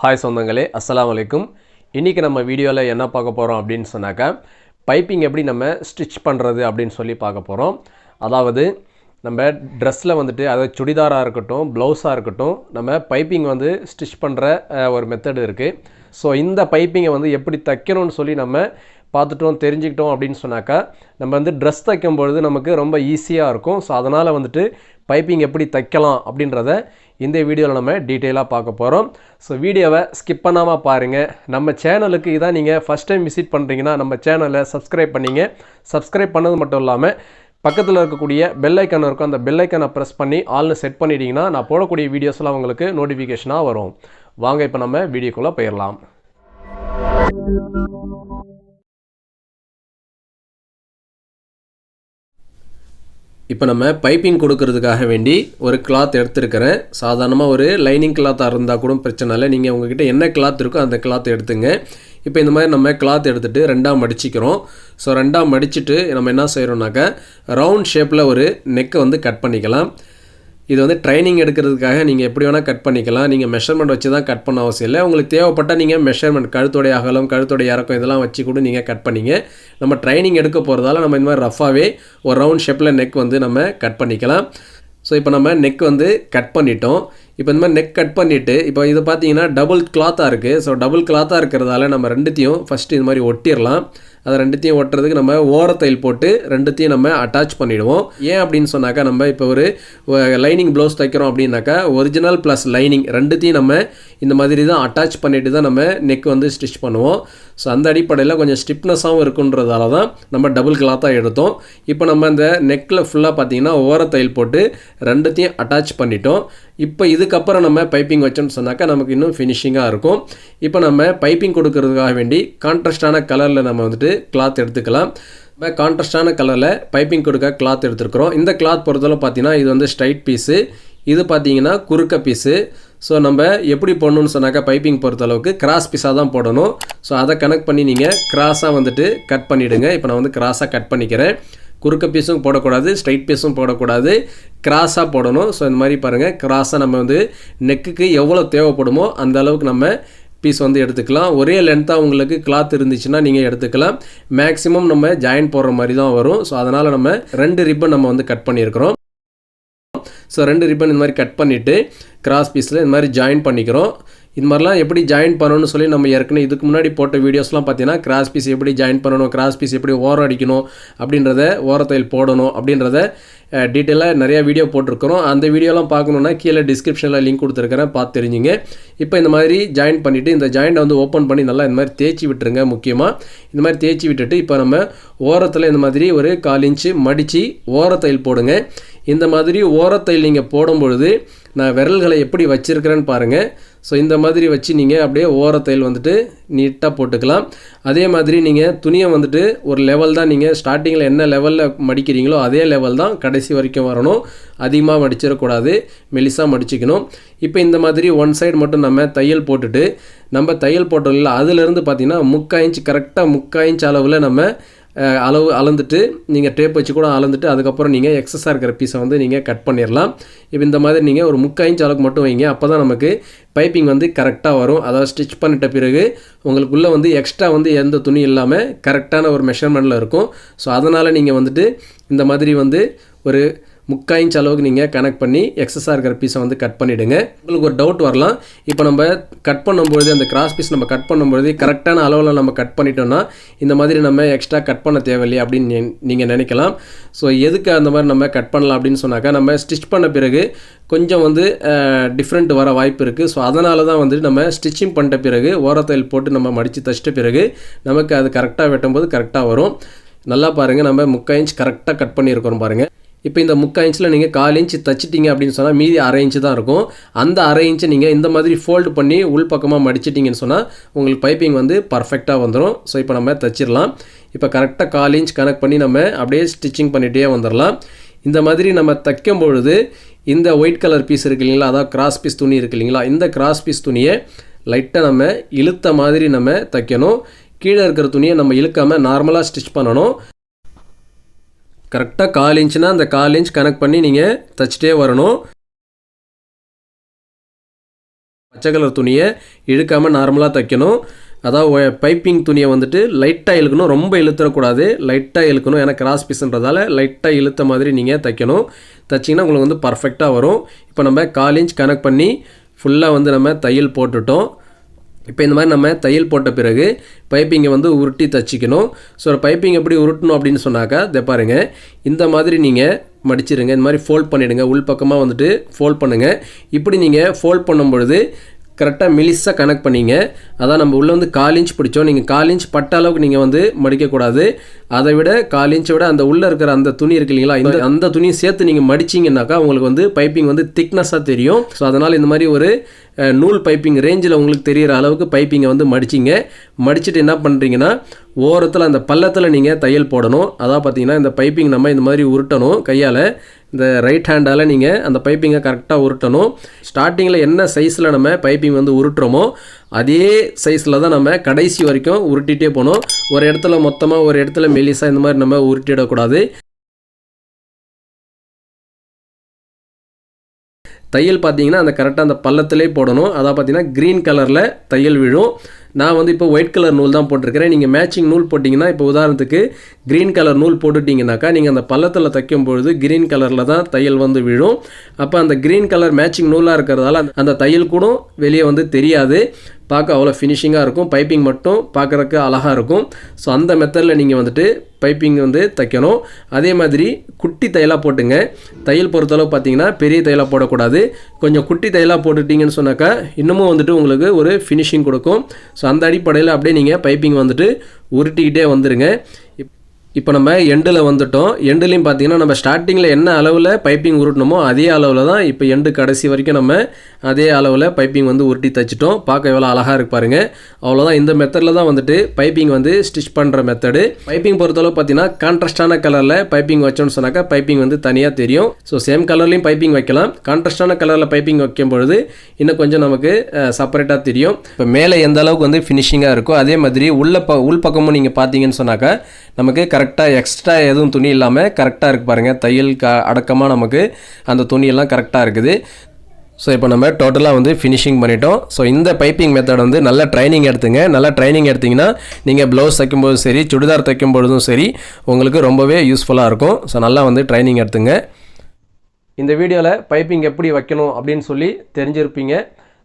Hi சொந்தங்களே, அஸ்ஸலாமு அலைக்கும். இன்றைக்கி நம்ம வீடியோவில் என்ன பார்க்க போகிறோம் அப்படின்னு சொன்னாக்கா, பைப்பிங் எப்படி நம்ம ஸ்டிச் பண்ணுறது அப்படின்னு சொல்லி பார்க்க போகிறோம். அதாவது நம்ம ட்ரெஸ்ஸில் வந்துட்டு, அதாவது சுடிதாராக இருக்கட்டும், ப்ளவுஸாக இருக்கட்டும், நம்ம பைப்பிங் வந்து ஸ்டிச் பண்ணுற ஒரு மெத்தடு இருக்குது. ஸோ இந்த பைப்பிங்கை வந்து எப்படி தைக்கணும்னு சொல்லி நம்ம பார்த்துட்டோம், தெரிஞ்சுக்கிட்டோம் அப்படின்னு சொன்னாக்கா, நம்ம வந்து ட்ரெஸ் தைக்கும் பொழுது நமக்கு ரொம்ப ஈஸியாக இருக்கும். ஸோ அதனால் வந்துட்டு பைப்பிங் எப்படி தைக்கலாம் அப்படின்றத இந்த வீடியோவில் நம்ம டீட்டெயிலாக பார்க்க போகிறோம். ஸோ வீடியோவை ஸ்கிப் பண்ணாமல் பாருங்கள். நம்ம சேனலுக்கு இதான் நீங்கள் ஃபஸ்ட் டைம் விசிட் பண்ணுறீங்கன்னா நம்ம சேனலை சப்ஸ்கிரைப் பண்ணிங்க. சப்ஸ்கிரைப் பண்ணது மட்டும் இல்லாமல் பக்கத்தில் இருக்கக்கூடிய பெல் ஐக்கான் இருக்கும், அந்த பெல் ஐக்கானை ப்ரெஸ் பண்ணி ஆல்னு செட் பண்ணிட்டீங்கன்னா நான் போடக்கூடிய வீடியோஸ்லாம் உங்களுக்கு நோட்டிஃபிகேஷனாக வரும். வாங்க இப்போ நம்ம வீடியோக்குள்ளே போயிடலாம். இப்போ நம்ம பைப்பிங் கொடுக்கறதுக்காக வேண்டி ஒரு கிளாத் எடுத்துருக்கிறேன். சாதாரணமாக ஒரு லைனிங் கிளாத்தாக இருந்தால் கூட பிரச்சனை இல்லை. நீங்கள் உங்கள்கிட்ட என்ன கிளாத் இருக்கோ அந்த கிளாத் எடுத்துங்க. இப்போ இந்த மாதிரி நம்ம கிளாத் எடுத்துகிட்டு ரெண்டாக மடிச்சிக்கிறோம். ஸோ ரெண்டாக மடிச்சுட்டு நம்ம என்ன செய்கிறோம்னாக்கா, ரவுண்ட் ஷேப்பில் ஒரு நெக்கை வந்து கட் பண்ணிக்கலாம். இது வந்து ட்ரைனிங் எடுக்கிறதுக்காக நீங்கள் எப்படி வேணால் கட் பண்ணிக்கலாம். நீங்கள் மெஷர்மெண்ட் வச்சு தான் கட் பண்ண அவசியம் இல்லை. உங்களுக்கு தேவைப்பட்டால் நீங்கள் மெஷர்மெண்ட் கழுத்தோடைய அகலம், கழுத்தோடைய இறக்கம் இதெல்லாம் வச்சு கூட நீங்கள் கட் பண்ணிங்க. நம்ம ட்ரைனிங் எடுக்க போகிறதால நம்ம இந்த மாதிரி ரஃபாகவே ஒரு ரவுண்ட் ஷேப்பில் நெக் வந்து நம்ம கட் பண்ணிக்கலாம். ஸோ இப்போ நம்ம நெக் வந்து கட் பண்ணிட்டோம். இப்போ இந்த மாதிரி நெக் கட் பண்ணிவிட்டு, இப்போ இது பார்த்தீங்கன்னா டபுள் கிளாத்தாக இருக்குது. ஸோ டபுள் கிளாத்தாக இருக்கிறதால நம்ம ரெண்டுத்தையும் ஃபஸ்ட்டு இது மாதிரி ஒட்டிடலாம். அதை ரெண்டுத்தையும் ஒட்டுறதுக்கு நம்ம ஓரத்தையில் போட்டு ரெண்டுத்தையும் நம்ம அட்டாச் பண்ணிவிடுவோம். ஏன் அப்படின்னு சொன்னாக்கா, நம்ம இப்போ ஒரு லைனிங் ப்ளவுஸ் தைக்கிறோம் அப்படின்னாக்கா, ஒரிஜினல் ப்ளஸ் லைனிங் ரெண்டுத்தையும் நம்ம இந்த மாதிரி தான் அட்டாச் பண்ணிவிட்டு தான் நம்ம நெக் வந்து ஸ்டிச் பண்ணுவோம். ஸோ அந்த அடிப்படையில் கொஞ்சம் ஸ்டிப்னஸாகவும் இருக்குன்றதால தான் நம்ம டபுள் கிளாத்தாக எடுத்தோம். இப்போ நம்ம இந்த நெக்கில் ஃபுல்லாக பார்த்தீங்கன்னா ஓரத்தையில் போட்டு ரெண்டுத்தையும் அட்டாச் பண்ணிட்டோம். இப்போ இதுக்கப்புறம் நம்ம பைப்பிங் வச்சோன்னு சொன்னாக்கா நமக்கு இன்னும் ஃபினிஷிங்காக இருக்கும். இப்போ நம்ம பைப்பிங் கொடுக்கறதுக்காக வேண்டி கான்ட்ராஸ்டான கலரில் நம்ம வந்துட்டு கிளாத் எடுத்துக்கலாம். நம்ம கான்ட்ராஸ்டான கலரில் பைப்பிங் கொடுக்க கிளாத் எடுத்துருக்குறோம். இந்த கிளாத் பொறுத்தவரை பார்த்தீங்கன்னா இது வந்து ஸ்ட்ரைட் பீஸு, இது பார்த்தீங்கன்னா குறுக்க பீஸு. ஸோ நம்ம எப்படி போடணும்னு சொன்னாக்கா, பைப்பிங் பொறுத்தளவுக்கு கிராஸ் பீஸாக தான் போடணும். ஸோ அதை கனெக்ட் பண்ணி நீங்கள் கிராஸாக வந்துட்டு கட் பண்ணிவிடுங்க. இப்போ நான் வந்து கிராஸாக கட் பண்ணிக்கிறேன். குறுக்க பீஸும் போடக்கூடாது, ஸ்ட்ரைட் பீஸும் போடக்கூடாது, கிராஸாக போடணும். ஸோ இந்த மாதிரி பாருங்கள், கிராஸாக நம்ம வந்து நெக்குக்கு எவ்வளோ தேவைப்படுமோ அந்த அளவுக்கு நம்ம பீஸ் வந்து எடுத்துக்கலாம். ஒரே லென்த்தாக உங்களுக்கு கிளாத் இருந்துச்சுன்னா நீங்கள் எடுத்துக்கலாம். மேக்ஸிமம் நம்ம ஜாயின் போடுற மாதிரி தான் வரும். ஸோ அதனால் நம்ம 2 ரிப்பன் நம்ம வந்து கட் பண்ணியிருக்கிறோம். ஸோ 2 ரிப்பன் இந்த மாதிரி கட் பண்ணிவிட்டு கிராஸ் பீஸில் இந்த மாதிரி ஜாயின் பண்ணிக்கிறோம். இது மாதிரிலாம் எப்படி ஜாயின் பண்ணணும்னு சொல்லி நம்ம ஏற்கனவே இதுக்கு முன்னாடி போட்ட வீடியோஸ்லாம் பார்த்தீங்கன்னா, கிராஸ் பீஸ் எப்படி ஜாயின் பண்ணணும், கிராஸ் பீஸ் எப்படி ஓரம் அடிக்கணும் அப்படின்றத, ஓரத்தையில் போடணும் அப்படின்றத டீட்டெயிலாக நிறையா வீடியோ போட்டிருக்கிறோம். அந்த வீடியோலாம் பார்க்கணுன்னா கீழே டிஸ்கிரிப்ஷனில் லிங்க் கொடுத்துருக்கிறேன், பார்த்து தெரிஞ்சுங்க. இப்போ இந்த மாதிரி ஜாயின் பண்ணிவிட்டு இந்த ஜாயிண்ட்டை வந்து ஓப்பன் பண்ணி நல்லா இந்த மாதிரி தேய்ச்சி விட்டுருங்க. முக்கியமாக இந்த மாதிரி தேய்ச்சி விட்டுட்டு இப்போ நம்ம ஓரத்தில் இந்த மாதிரி ஒரு 1/4 இன்ச்சு மடித்து ஓரத்தையில் போடுங்க. இந்த மாதிரி ஓரத்தையில் நீங்கள் போடும்பொழுது நான் விரல்களை எப்படி வச்சுருக்கிறேன்னு பாருங்கள். ஸோ இந்த மாதிரி வச்சு நீங்கள் அப்படியே ஓரத்தையில் வந்துட்டு நீட்டாக போட்டுக்கலாம். அதே மாதிரி நீங்கள் துணியை வந்துட்டு ஒரு லெவல் தான், நீங்கள் ஸ்டார்டிங்கில் என்ன லெவலில் மடிக்கிறீங்களோ அதே லெவல் தான் கடைசி வரைக்கும் வரணும். அதிகமாக மடிச்சிடக்கூடாது, மெலிசாக மடிச்சிக்கணும். இப்போ இந்த மாதிரி ஒன் சைடு மட்டும் நம்ம தையல் போட்டுட்டு, நம்ம தையல் போட்டோம் இல்லை, அதிலேருந்து பார்த்தீங்கன்னா 3/4 இன்ச், கரெக்டாக 3/4 இன்ச் அளவில் நம்ம அளந்துட்டு நீங்கள் டேப் வச்சு கூட அளந்துட்டு அதுக்கப்புறம் நீங்கள் எக்ஸஸாக இருக்கிற பீஸை வந்து நீங்கள் கட் பண்ணிடலாம். இப்போ இந்த மாதிரி நீங்கள் ஒரு 3/4 இன்ச் அளவுக்கு மட்டும் வைங்க. அப்போ தான் நமக்கு பைப்பிங் வந்து கரெக்டாக வரும். அதாவது ஸ்டிச் பண்ணிட்ட பிறகு உங்களுக்குள்ளே வந்து எக்ஸ்ட்ரா வந்து எந்த துணி இல்லாமல் கரெக்டான ஒரு மெஷர்மெண்ட்டில் இருக்கும். ஸோ அதனால் நீங்கள் வந்துட்டு இந்த மாதிரி வந்து ஒரு 3/4 இன்ச் அளவுக்கு நீங்கள் கனெக்ட் பண்ணி எக்ஸஸாக இருக்கிற பீஸை வந்து கட் பண்ணிவிடுங்க. உங்களுக்கு ஒரு டவுட் வரலாம், இப்போ நம்ம கட் பண்ணும்பொழுது அந்த கிராஸ் பீஸ் நம்ம கட் பண்ணும்பொழுது கரெக்டான அளவில் நம்ம கட் பண்ணிட்டோம்னா இந்த மாதிரி நம்ம எக்ஸ்ட்ரா கட் பண்ண தேவையில்லையே அப்படின்னு நீங்கள் நினைக்கலாம். ஸோ எதுக்கு அந்த மாதிரி நம்ம கட் பண்ணலாம் அப்படின்னு சொன்னாக்கா, நம்ம ஸ்டிச் பண்ண பிறகு கொஞ்சம் வந்து டிஃப்ரெண்ட் வர வாய்ப்பு இருக்குது. ஸோ அதனால தான் வந்து நம்ம ஸ்டிச்சிங் பண்ணிட்ட பிறகு ஓரத்தையில் போட்டு நம்ம மடித்து தைச்சிட்ட பிறகு நமக்கு அது கரெக்டாக வெட்டும்போது கரெக்டாக வரும். நல்லா பாருங்கள், நம்ம 3/4 இன்ச் கரெக்டாக கட் பண்ணியிருக்கிறோம் பாருங்கள். இப்போ இந்த 3/4 இன்ச்சில் நீங்கள் 1/4 இன்ச்சு தைச்சிட்டிங்க அப்படின்னு சொன்னால் மீதி 1/2 இன்ச்சு தான் இருக்கும். அந்த 1/2 இன்ச்சை நீங்கள் இந்த மாதிரி ஃபோல்டு பண்ணி உள்பக்கமாக மடிச்சிட்டிங்கன்னு சொன்னால் உங்களுக்கு பைப்பிங் வந்து பர்ஃபெக்டாக வந்துடும். ஸோ இப்போ நம்ம தைச்சிடலாம். இப்போ கரெக்டாக 1/4 இன்ச் கனெக்ட் பண்ணி நம்ம அப்படியே ஸ்டிச்சிங் பண்ணிகிட்டே வந்துடலாம். இந்த மாதிரி நம்ம தைக்கும் பொழுது இந்த ஒயிட் கலர் பீஸ் இருக்குது இல்லைங்களா, அதாவது கிராஸ் பீஸ் துணி இருக்குது இல்லைங்களா, இந்த கிராஸ் பீஸ் துணியை லைட்டாக நம்ம இழுத்த மாதிரி நம்ம தைக்கணும். கீழே இருக்கிற துணியை நம்ம இழுக்காமல் நார்மலாக ஸ்டிச் பண்ணணும். கரெக்டாக 1/4 இன்ச்சுனா அந்த 1/4 இன்ச் கனெக்ட் பண்ணி நீங்கள் தைச்சிட்டே வரணும். பச்சை கலர் துணியை இழுக்காமல் நார்மலாக தைக்கணும். அதாவது பைப்பிங் துணியை வந்துட்டு லைட்டாக இழுக்கணும், ரொம்ப இழுத்துறக்கூடாது, லைட்டாக இழுக்கணும். ஏன்னா கிராஸ் பீஸ்ன்றதால லைட்டாக இழுத்த மாதிரி நீங்கள் தைக்கணும். தைச்சிங்கன்னா உங்களுக்கு வந்து பர்ஃபெக்டாக வரும். இப்போ நம்ம 1/4 இன்ச் கனெக்ட் பண்ணி ஃபுல்லாக வந்து நம்ம தையல் போட்டுட்டோம். இப்போ இந்த மாதிரி நம்ம தையல் போட்ட பிறகு பைப்பிங்கை வந்து உருட்டி தைச்சிக்கணும். ஸோ பைப்பிங் எப்படி உருட்டணும் அப்படின்னு சொன்னாக்கா இதை பாருங்கள், இந்த மாதிரி நீங்கள் மடிச்சிருங்க, இந்த மாதிரி ஃபோல்ட் பண்ணிவிடுங்க, உள் பக்கமாக வந்துட்டு ஃபோல்ட் பண்ணுங்கள். இப்படி நீங்கள் ஃபோல்ட் பண்ணும் பொழுது கரெக்டாக மெலிசாக கனெக்ட் பண்ணிங்க. அதான் நம்ம உள்ளே வந்து 1/4 இன்ச் பிடிச்சோம். நீங்கள் 1/4 இன்ச் பட்ட அளவுக்கு நீங்கள் வந்து மடிக்கக்கூடாது. அதை விட 1/4 இன்ச்சை விட அந்த உள்ளே இருக்கிற அந்த துணி இருக்கு இல்லைங்களா, அந்த துணியை சேர்த்து நீங்கள் மடிச்சிங்கனாக்கா உங்களுக்கு வந்து பைப்பிங் வந்து திக்னஸாக தெரியும். ஸோ அதனால் இந்த மாதிரி ஒரு நூல் பைப்பிங் ரேஞ்சில் உங்களுக்கு தெரிகிற அளவுக்கு பைப்பிங்கை வந்து மடிச்சிங்க. மடிச்சுட்டு என்ன பண்ணுறீங்கன்னா ஓரத்தில் அந்த பள்ளத்தில் நீங்கள் தையல் போடணும். அதான் பார்த்தீங்கன்னா இந்த பைப்பிங் நம்ம இந்த மாதிரி உருட்டணும் கையால். இந்த ரைட் ஹேண்டால் நீங்கள் அந்த பைப்பிங்கை கரெக்டாக உருட்டணும். ஸ்டார்டிங்கில் என்ன சைஸில் நம்ம பைப்பிங் வந்து உருட்டுறோமோ அதே சைஸில் தான் நம்ம கடைசி வரைக்கும் உருட்டிகிட்டே போகணும். ஒரு இடத்துல மொத்தமாக, ஒரு இடத்துல மெலிசாக இந்த மாதிரி நம்ம உருட்டிடக்கூடாது. தையல் பார்த்தீங்கன்னா அந்த கரெக்டாக அந்த பள்ளத்திலே போடணும். அதான் பார்த்தீங்கன்னா க்ரீன் கலரில் தையல் விழும். நான் வந்து இப்போ ஒயிட் கலர் நூல் தான் போட்டிருக்கிறேன். நீங்கள் மேட்சிங் நூல் போட்டிங்கன்னா, இப்போ உதாரணத்துக்கு க்ரீன் கலர் நூல் போட்டுட்டிங்கனாக்கா நீங்கள் அந்த பள்ளத்தில் தைக்கும் பொழுது க்ரீன் கலரில் தான் தையல் வந்து விழும். அப்போ அந்த க்ரீன் கலர் மேட்சிங் நூலாக இருக்கிறதால அந்த தையல் கூட வெளியே வந்து தெரியாது, பார்க்க அவ்வளோ ஃபினிஷிங்காக இருக்கும். பைப்பிங் மட்டும் பார்க்குறக்கு அழகாக இருக்கும். ஸோ அந்த மெத்தடில் நீங்கள் வந்துட்டு பைப்பிங் வந்து தைக்கணும். அதே மாதிரி குட்டி தையலாக போட்டுங்க. தையல் பொறுத்தளவு பார்த்தீங்கன்னா பெரிய தையலாக போடக்கூடாது, கொஞ்சம் குட்டி தையலாக போட்டுட்டிங்கன்னு சொன்னாக்கா இன்னமும் வந்துட்டு உங்களுக்கு ஒரு ஃபினிஷிங் கொடுக்கும். ஸோ அந்த அடிப்படையில் அப்படியே நீங்கள் பைப்பிங் வந்துட்டு உருட்டிக்கிட்டே வந்துடுங்க. இப்போ நம்ம எண்டில் வந்துட்டோம். எண்டுலையும் பார்த்தீங்கன்னா நம்ம ஸ்டார்டிங்கில் என்ன அளவில் பைப்பிங் உருட்டணுமோ அதே அளவில் தான் இப்போ எண்டு கடைசி வரைக்கும் நம்ம அதே அளவில் பைப்பிங் வந்து உருட்டி தைச்சிட்டோம். பார்க்க எவ்வளோ அழகாக இருக்கு பாருங்கள். அவ்வளோதான். இந்த மெத்தடில் தான் வந்துட்டு பைப்பிங் வந்து ஸ்டிச் பண்ணுற மெத்தடு. பைப்பிங் பொறுத்தளவு பார்த்தீங்கன்னா கான்ட்ராஸ்டான கலரில் பைப்பிங் வச்சோன்னு சொன்னாக்கா பைப்பிங் வந்து தனியாக தெரியும். ஸோ சேம் கலர்லையும் பைப்பிங் வைக்கலாம். கான்ட்ராஸ்டான கலரில் பைப்பிங் வைக்கும் பொழுது இன்னும் கொஞ்சம் நமக்கு செப்பரேட்டாக தெரியும். இப்போ மேலே எந்த அளவுக்கு வந்து ஃபினிஷிங்காக இருக்கோ அதே மாதிரி உள் பக்கமும் நீங்கள் பார்த்தீங்கன்னு சொன்னாக்கா நமக்கு கரெக்டாக எக்ஸ்ட்ரா எதுவும் துணி இல்லாமல் கரெக்டாக இருக்குது பாருங்கள். தையல் அடக்கமாக நமக்கு அந்த துணியெல்லாம் கரெக்டாக இருக்குது. ஸோ இப்போ நம்ம டோட்டலாக வந்து ஃபினிஷிங் பண்ணிட்டோம். ஸோ இந்த பைப்பிங் மெத்தட் வந்து நல்ல ட்ரைனிங் எடுத்துங்க. நல்லா ட்ரைனிங் எடுத்திங்கன்னா நீங்கள் ப்ளவுஸ் தைக்கும்போதும் சரி, சுடிதார் தைக்கும் பொழுதும் சரி உங்களுக்கு ரொம்பவே யூஸ்ஃபுல்லாக இருக்கும். ஸோ நல்லா வந்து ட்ரைனிங் எடுத்துங்க. இந்த வீடியோவில் பைப்பிங் எப்படி வைக்கணும் அப்படின்னு சொல்லி தெரிஞ்சிருப்பீங்க.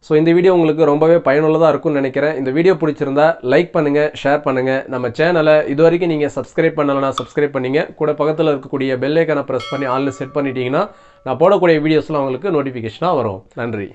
ஸோ இந்த வீடியோ உங்களுக்கு ரொம்பவே பயனுள்ளதாக இருக்கும்னு நினைக்கிறேன். இந்த வீடியோ பிடிச்சிருந்தா லைக் பண்ணுங்கள், ஷேர் பண்ணுங்கள். நம்ம சேனலை இது வரைக்கும் நீங்கள் சப்ஸ்கிரைப் பண்ணலைன்னா சப்ஸ்கிரைப் பண்ணிங்க. கூட பக்கத்தில் இருக்கக்கூடிய பெல் ஐக்கானை ப்ரெஸ் பண்ணி ஆல்னு செட் பண்ணிட்டீங்கன்னா நான் போடக்கூடிய வீடியோஸ்லாம் உங்களுக்கு நோட்டிஃபிகேஷனாக வரும். நன்றி.